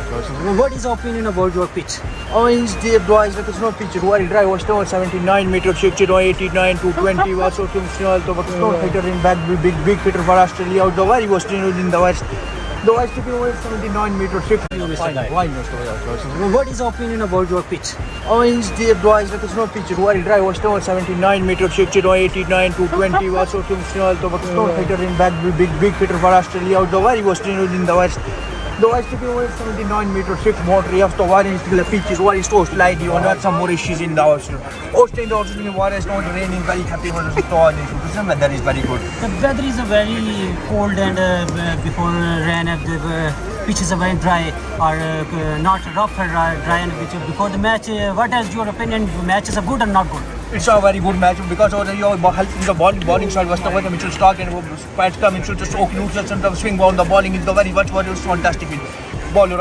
What is your opinion about your pitch? Orange dear boys, like it's not pitch. Royal drive was 79 meter, 89 to 20 was so to but no hitter in back, big hitter for Australia. The very was in the west. The west was 79 meter, 50. What is your opinion about your pitch? Orange dear boys, like it's not pitch. Royal drive was 79 meter, 89 to 20 was so to but no hitter in back, big hitter for Australia. The very was in the west. The west was 79 meter, 6 motor. You have to warranty the pitch is what is so slidey. You have some more issues in the house. Austin also in the water is not raining. Very happy with the storm. The weather is very good. The weather is very cold and before rain, the pitches are very dry or not rough or dry. And before the match, what is your opinion? Matches are good or not good? It's a very good match because your helping the bowling side was the way Mitchell Stark and Pat come Mitchell just oak neutral and the swing ball. The bowling is the very much fantastic. Ball